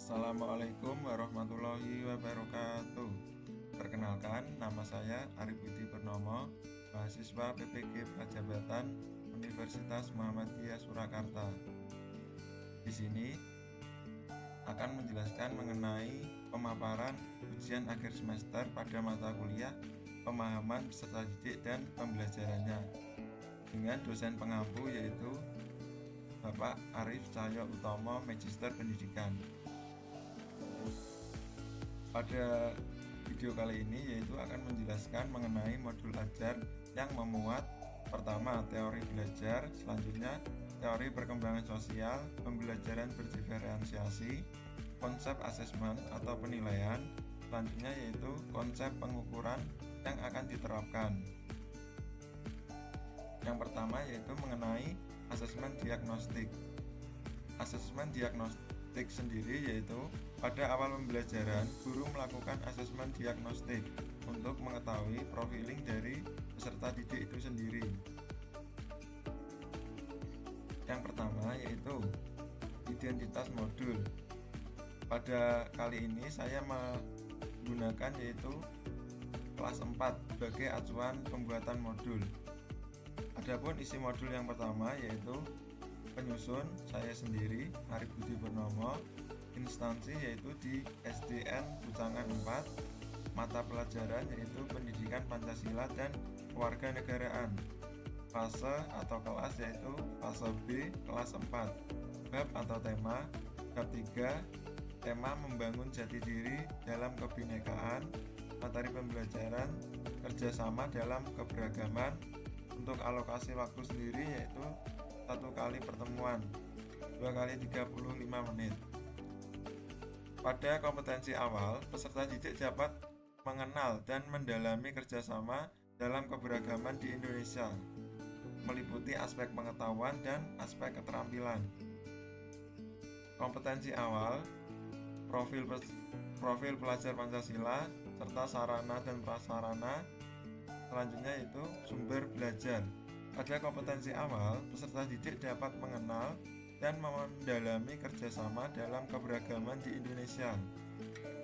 Assalamualaikum warahmatullahi wabarakatuh. Perkenalkan, nama saya Arif Budi Purnomo, mahasiswa PPG Prajabatan Universitas Muhammadiyah Surakarta. Di sini akan menjelaskan mengenai pemaparan ujian akhir semester pada mata kuliah pemahaman peserta didik dan pembelajarannya dengan dosen pengampu yaitu Bapak Arif Cahyo Utomo, Magister Pendidikan. Pada video kali ini yaitu akan menjelaskan mengenai modul ajar yang memuat pertama teori belajar, selanjutnya teori perkembangan sosial, pembelajaran berdiferensiasi, konsep asesmen atau penilaian, selanjutnya yaitu konsep pengukuran yang akan diterapkan. Yang pertama yaitu mengenai asesmen diagnostik. Asesmen diagnostik sendiri yaitu pada awal pembelajaran, guru melakukan asesmen diagnostik untuk mengetahui profiling dari peserta didik itu sendiri. Yang pertama yaitu identitas modul. Pada kali ini saya menggunakan yaitu kelas 4 sebagai acuan pembuatan modul. Adapun isi modul yang pertama yaitu penyusun saya sendiri, Arif Budi Purnomo, instansi yaitu di SDN Bucangan 4, mata pelajaran yaitu pendidikan Pancasila dan kewarganegaraan, fase atau kelas yaitu fase B kelas 4, bab atau tema, bab 3, tema membangun jati diri dalam kebinekaan, materi pembelajaran kerjasama dalam keberagaman, untuk alokasi waktu sendiri yaitu 1 kali pertemuan 2 kali 35 menit. Pada kompetensi awal, peserta didik dapat mengenal dan mendalami kerjasama dalam keberagaman di Indonesia, meliputi aspek pengetahuan dan aspek keterampilan. Kompetensi awal, profil pelajar Pancasila, serta sarana dan prasarana. Selanjutnya itu sumber belajar. Pada kompetensi awal, peserta didik dapat mengenal dan mendalami kerjasama dalam keberagaman di Indonesia.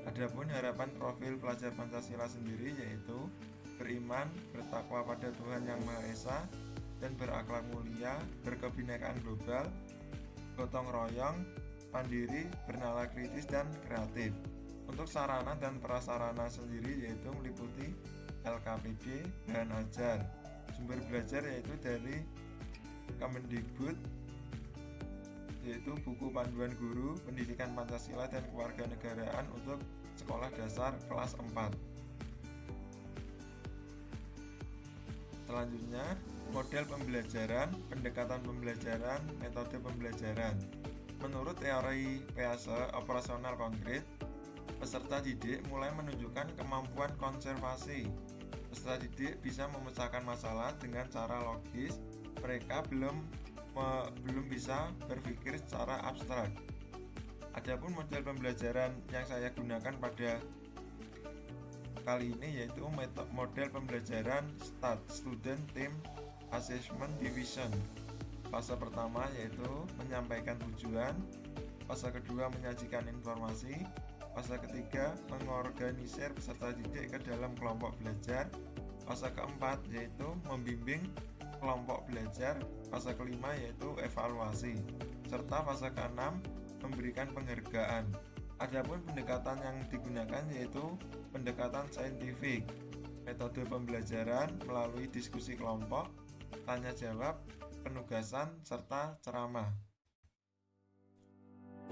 Adapun harapan profil pelajar Pancasila sendiri yaitu beriman, bertakwa pada Tuhan Yang Maha Esa, dan berakhlak mulia, berkebinekaan global, gotong royong, mandiri, bernalar kritis, dan kreatif. Untuk sarana dan prasarana sendiri yaitu meliputi LKPD, bahan ajar, sumber belajar yaitu dari Kemendikbud, yaitu buku panduan guru pendidikan Pancasila dan kewarganegaraan untuk sekolah dasar kelas 4. Selanjutnya, model pembelajaran, pendekatan pembelajaran, metode pembelajaran. Menurut teori PASE operasional konkret, peserta didik mulai menunjukkan kemampuan konservasi. Peserta didik bisa memecahkan masalah dengan cara logis. Mereka belum bisa berpikir secara abstrak. Adapun model pembelajaran yang saya gunakan pada kali ini yaitu model pembelajaran STAT, Student Team Assessment Division. Fase pertama yaitu menyampaikan tujuan, fase kedua menyajikan informasi, fase ketiga mengorganisir peserta didik ke dalam kelompok belajar, fase keempat yaitu membimbing kelompok belajar, fase kelima yaitu evaluasi, serta fase keenam memberikan penghargaan. Adapun pendekatan yang digunakan yaitu pendekatan saintifik, metode pembelajaran melalui diskusi kelompok, tanya jawab, penugasan, serta ceramah.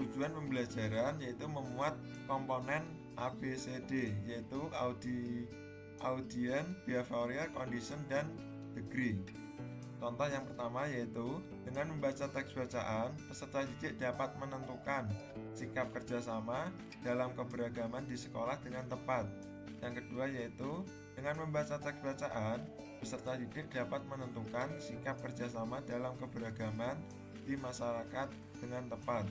Tujuan pembelajaran yaitu memuat komponen ABCD yaitu Audience, Behavioral Condition, dan Degree. Contoh yang pertama yaitu dengan membaca teks bacaan, peserta didik dapat menentukan sikap kerjasama dalam keberagaman di sekolah dengan tepat. Yang kedua yaitu dengan membaca teks bacaan, peserta didik dapat menentukan sikap kerjasama dalam keberagaman di masyarakat dengan tepat.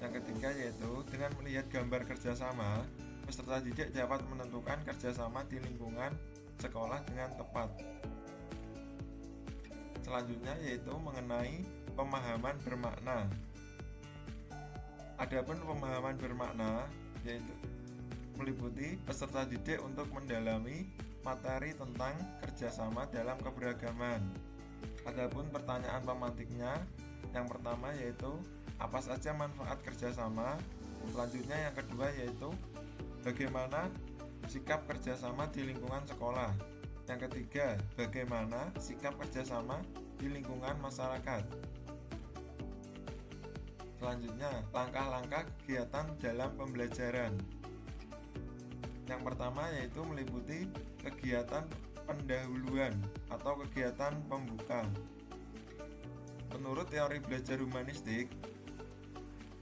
Yang ketiga yaitu dengan melihat gambar kerjasama, peserta didik dapat menentukan kerjasama di lingkungan sekolah dengan tepat. Selanjutnya yaitu mengenai pemahaman bermakna. Adapun pemahaman bermakna yaitu meliputi peserta didik untuk mendalami materi tentang kerjasama dalam keberagaman. Adapun pertanyaan pemantiknya, yang pertama yaitu apa saja manfaat kerjasama. Selanjutnya yang kedua yaitu bagaimana sikap kerjasama di lingkungan sekolah. Yang ketiga, bagaimana sikap kerjasama di lingkungan masyarakat. Selanjutnya, langkah-langkah kegiatan dalam pembelajaran. Yang pertama yaitu meliputi kegiatan pendahuluan atau kegiatan pembuka. Menurut teori belajar humanistik,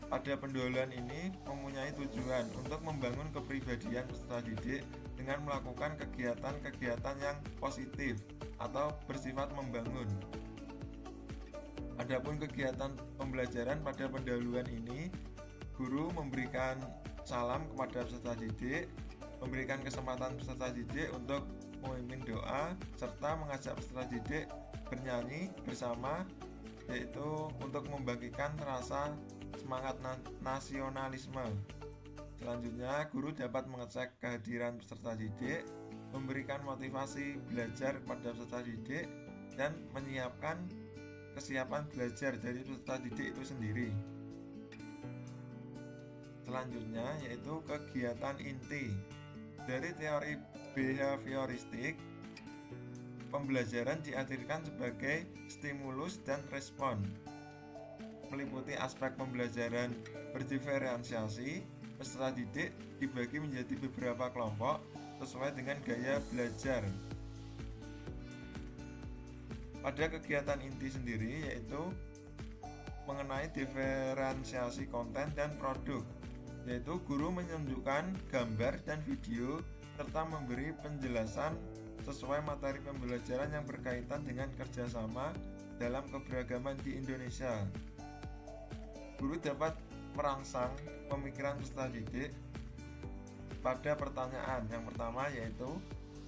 pada pendahuluan ini mempunyai tujuan untuk membangun kepribadian peserta didik dengan melakukan kegiatan-kegiatan yang positif atau bersifat membangun. Adapun kegiatan pembelajaran pada pendahuluan ini, guru memberikan salam kepada peserta didik, memberikan kesempatan peserta didik untuk memimpin doa, serta mengajak peserta didik bernyanyi bersama, yaitu untuk membangkitkan rasa semangat nasionalisme. Selanjutnya, guru dapat mengecek kehadiran peserta didik, memberikan motivasi belajar kepada peserta didik, dan menyiapkan kesiapan belajar dari peserta didik itu sendiri. Selanjutnya yaitu kegiatan inti. Dari teori behavioristik, pembelajaran diartikan sebagai stimulus dan respon. Meliputi aspek pembelajaran berdiferensiasi, peserta didik dibagi menjadi beberapa kelompok sesuai dengan gaya belajar. Pada kegiatan inti sendiri yaitu mengenai diferensiasi konten dan produk, yaitu guru menunjukkan gambar dan video serta memberi penjelasan sesuai materi pembelajaran yang berkaitan dengan kerjasama dalam keberagaman di Indonesia. Guru dapat merangsang pemikiran peserta didik pada pertanyaan yang pertama yaitu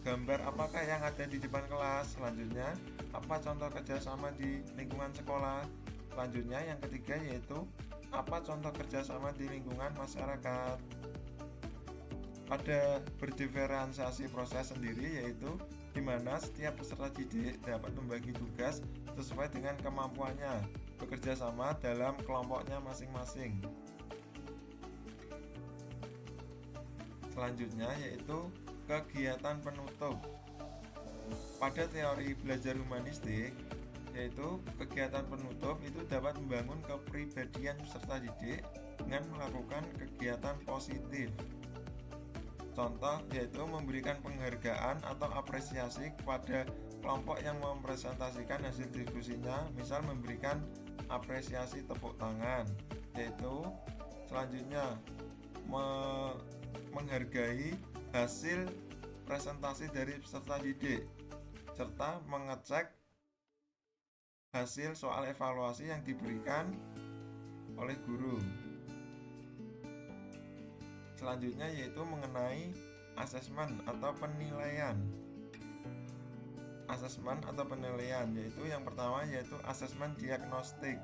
gambar apakah yang ada di depan kelas. Selanjutnya, apa contoh kerjasama di lingkungan sekolah. Selanjutnya, yang ketiga yaitu apa contoh kerjasama di lingkungan masyarakat. Pada berdiferensiasi proses sendiri yaitu di mana setiap peserta didik dapat membagi tugas sesuai dengan kemampuannya, bekerja sama dalam kelompoknya masing-masing. Selanjutnya yaitu kegiatan penutup. Pada teori belajar humanistik, yaitu kegiatan penutup itu dapat membangun kepribadian peserta didik dengan melakukan kegiatan positif. Contoh yaitu memberikan penghargaan atau apresiasi kepada kelompok yang mempresentasikan hasil diskusinya, misal memberikan apresiasi tepuk tangan. Yaitu selanjutnya menghargai hasil presentasi dari peserta didik serta mengecek hasil soal evaluasi yang diberikan oleh guru. Selanjutnya yaitu mengenai asesmen atau penilaian. Asesmen atau penilaian yaitu yang pertama yaitu asesmen diagnostik,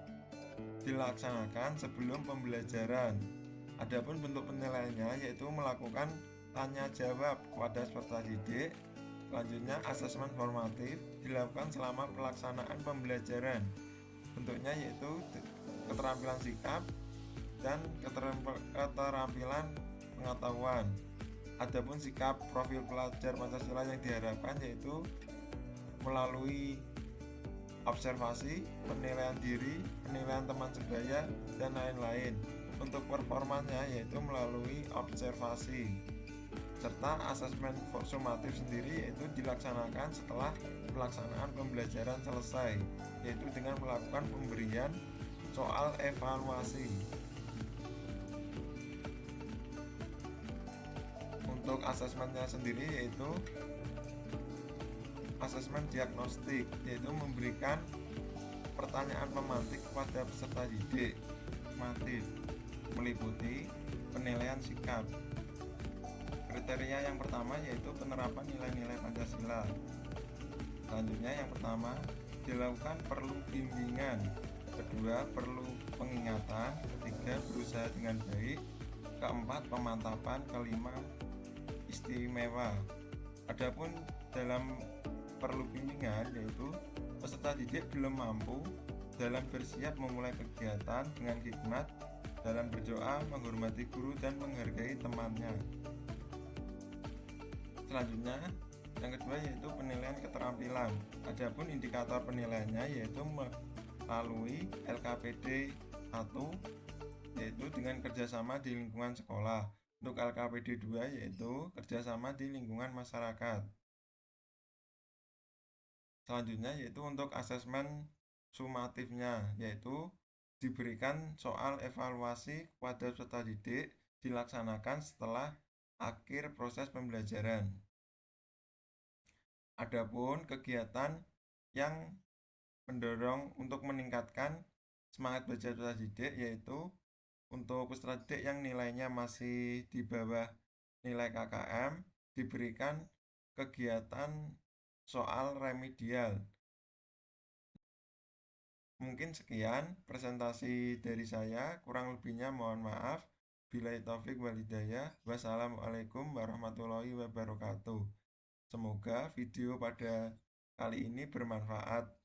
dilaksanakan sebelum pembelajaran. Adapun bentuk penilaiannya yaitu melakukan tanya jawab kepada peserta didik. Selanjutnya asesmen formatif dilakukan selama pelaksanaan pembelajaran. Bentuknya yaitu keterampilan sikap dan keterampilan pengetahuan. Adapun sikap profil pelajar Pancasila yang diharapkan yaitu melalui observasi, penilaian diri, penilaian teman sebaya, dan lain-lain. Untuk performanya yaitu melalui observasi. Serta asesmen sumatif sendiri yaitu dilaksanakan setelah pelaksanaan pembelajaran selesai, yaitu dengan melakukan pemberian soal evaluasi. Untuk asesmennya sendiri yaitu asesmen diagnostik, yaitu memberikan pertanyaan pemantik kepada peserta didik. Formatif meliputi penilaian sikap. Kriteria yang pertama yaitu penerapan nilai-nilai Pancasila. Selanjutnya yang pertama dilakukan perlu bimbingan, kedua perlu pengingatan, ketiga ketiga, berusaha dengan baik. Keempat, pemantapan. Kelima, istimewa. Adapun dalam perlu bimbingan, yaitu peserta didik belum mampu dalam bersiap memulai kegiatan dengan hikmat dalam berdoa, menghormati guru, dan menghargai temannya. Selanjutnya, yang kedua yaitu penilaian keterampilan. Adapun indikator penilaiannya yaitu melalui LKPD 1, yaitu dengan kerjasama di lingkungan sekolah. Untuk LKPD 2 yaitu kerjasama di lingkungan masyarakat. Selanjutnya yaitu untuk asesmen sumatifnya, yaitu diberikan soal evaluasi kepada peserta didik dilaksanakan setelah akhir proses pembelajaran. Adapun kegiatan yang mendorong untuk meningkatkan semangat belajar peserta didik yaitu untuk peserta didik yang nilainya masih di bawah nilai KKM diberikan kegiatan soal remedial. Mungkin sekian presentasi dari saya, kurang lebihnya mohon maaf. Billahi taufik wal hidayah. Wassalamualaikum warahmatullahi wabarakatuh. Semoga video pada kali ini bermanfaat.